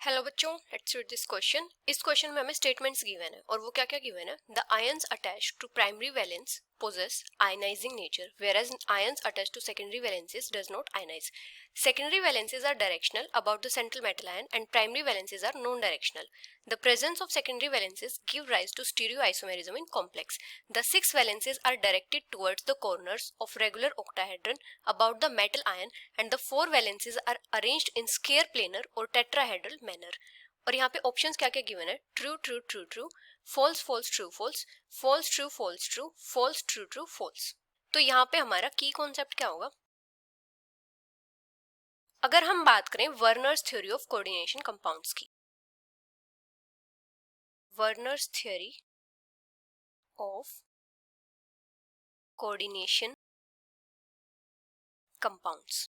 Hello बच्चों, let's read this question. इस question में हमें स्टेटमेंट्स गिवन है और वो क्या क्या गिवन है। The ions attached to primary valence possess ionizing nature, whereas ions attached to secondary valences does not ionize. Secondary valences are directional about the central metal ion and primary valences are non-directional. The presence of secondary valences give rise to stereoisomerism in complex. The six valences are directed towards the corners of regular octahedron about the metal ion and the four valences are arranged in square planar or tetrahedral manner. और यहाँ पे options क्या क्या given है। True true true true, false false true false, false true false true, false true true false. तो यहाँ पे हमारा की कॉन्सेप्ट क्या होगा। अगर हम बात करें Werner's theory of coordination compounds की, Werner's theory of coordination compounds,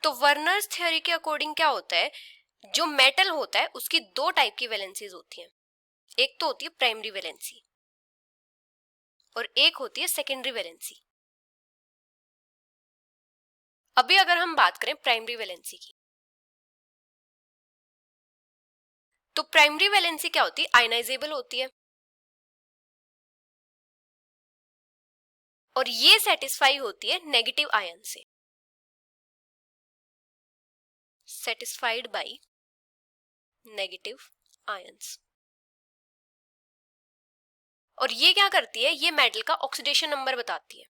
तो वर्नर्स थ्योरी के अकॉर्डिंग क्या होता है, जो मेटल होता है उसकी दो टाइप की वैलेंसीज होती हैं। एक तो होती है प्राइमरी वैलेंसी और एक होती है सेकेंडरी वैलेंसी। अभी अगर हम बात करें प्राइमरी वैलेंसी की, तो प्राइमरी वैलेंसी क्या होती है, आयनाइजेबल होती है और ये सेटिस्फाई होती है नेगेटिव आयन से, सेटिस्फाइड बाय नेगेटिव आयंस। और ये क्या करती है, ये मेटल का ऑक्सीडेशन नंबर बताती है,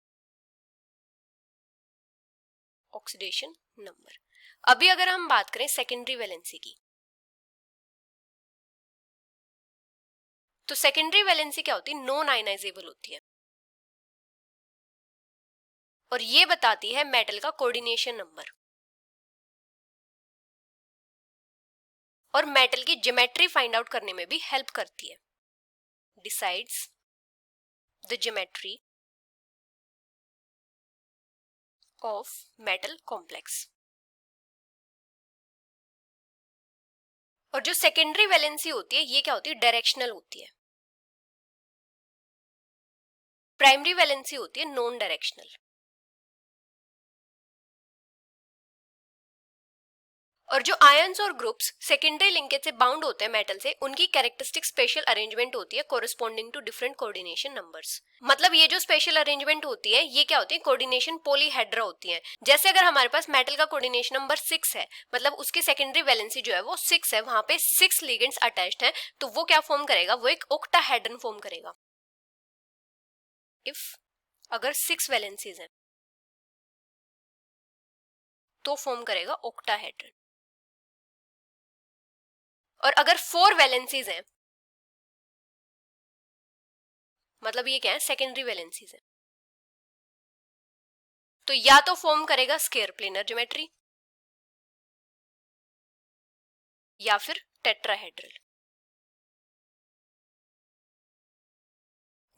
ऑक्सीडेशन नंबर। अभी अगर हम बात करें सेकेंडरी वैलेंसी की, तो सेकेंडरी वैलेंसी क्या होती है, नॉन आयनाइजेबल होती है और ये बताती है मेटल का कोऑर्डिनेशन नंबर और मेटल की ज्योमेट्री फाइंड आउट करने में भी हेल्प करती है। Decides the geometry of metal complex. और जो सेकेंडरी वैलेंसी होती है ये क्या होती है, डायरेक्शनल होती है। प्राइमरी वैलेंसी होती है नॉन डायरेक्शनल। और जो आयंस और ग्रुप्स सेकेंडरी लिंकेज से बाउंड होते हैं मेटल से, उनकी कैरेक्टरिस्टिक स्पेशल अरेंजमेंट होती है कोरिस्पोंडिंग टू डिफरेंट कोऑर्डिनेशन नंबर्स। मतलब ये जो स्पेशल अरेंजमेंट होती है ये क्या होती है, कोऑर्डिनेशन पॉलीहेड्रा होती है। जैसे अगर हमारे पास मेटल का कोऑर्डिनेशन नंबर 6 है, मतलब उसकी सेकेंडरी वैलेंसी जो है वो 6 है, वहां पे 6 लिगेंड्स अटैच्ड हैं, तो वो क्या फॉर्म करेगा, वो एक ऑक्टाहेड्रन फॉर्म करेगा। इफ अगर 6 वैलेंसीज हैं तो फॉर्म करेगा ऑक्टाहेड्रन। और अगर 4 वैलेंसीज हैं, मतलब ये क्या है, सेकेंडरी वैलेंसीज है, तो या तो फॉर्म करेगा स्क्वायर प्लेनर ज्योमेट्री या फिर टेट्राहेड्रल।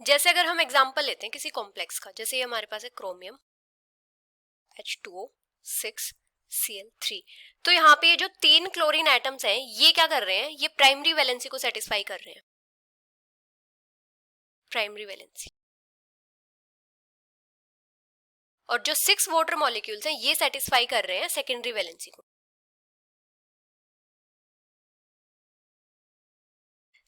जैसे अगर हम एग्जांपल लेते हैं किसी कॉम्प्लेक्स का, जैसे ये हमारे पास है क्रोमियम H2O6 Cl3, तो यहाँ पे ये जो 3 क्लोरीन एटम्स हैं ये क्या कर रहे हैं, ये प्राइमरी वैलेंसी को सेटिस्फाई कर रहे हैं, प्राइमरी वैलेंसी। और जो 6 वाटर मॉलिक्यूल्स हैं ये सेटिस्फाई कर रहे हैं सेकेंडरी वैलेंसी को।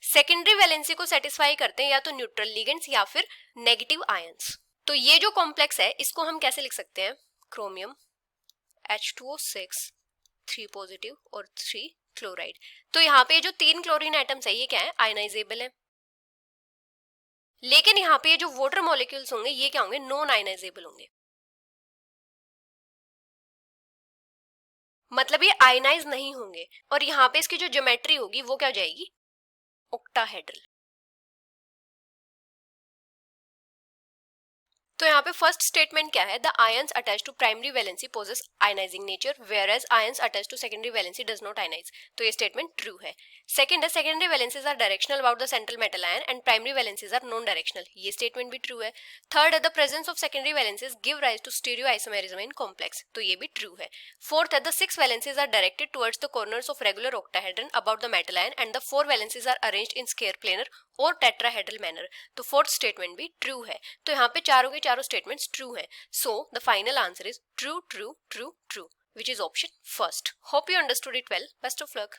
सेकेंडरी वैलेंसी को सेटिस्फाई करते हैं या तो न्यूट्रल लिगेंड्स या फिर नेगेटिव आयंस। तो ये जो कॉम्प्लेक्स है इसको हम कैसे लिख सकते हैं, क्रोमियम H2O6 3 पॉजिटिव और 3 क्लोराइड। तो यहाँ पे जो 3 क्लोरीन एटम्स है ये क्या है, आयनाइजेबल है। लेकिन यहाँ पे जो वाटर मॉलिक्यूल्स होंगे ये क्या होंगे, नॉन आयनाइजेबल होंगे, मतलब ये आयनाइज नहीं होंगे। और यहाँ पे इसकी जो ज्योमेट्री होगी वो क्या हो जाएगी, ऑक्टाहेड्रल। तो यहाँ पे फर्स्ट स्टेटमेंट क्या है, the ions attach to primary valency possess ionizing nature whereas ions attach to secondary valency does not ionize. तो ये स्टेटमेंट ट्रू है। सेकंड है, secondary valencies are directional about the central metal ion and primary valencies are non directional. ये statement भी true है। Third है, the presence of secondary valencies give rise to stereo isomerism in complex. तो ये भी true है। Fourth है, the 6 valencies are directed towards the corners of regular octahedron about the metal ion and the 4 valencies are arranged in square planar और tetrahedral manner. तो fourth statement भी true है। तो यहाँ पे चारों के चारों स्टेटमेंट्स ट्रू है। So the final answer is true true true true. which is option first. Hope you understood it well. Best of luck.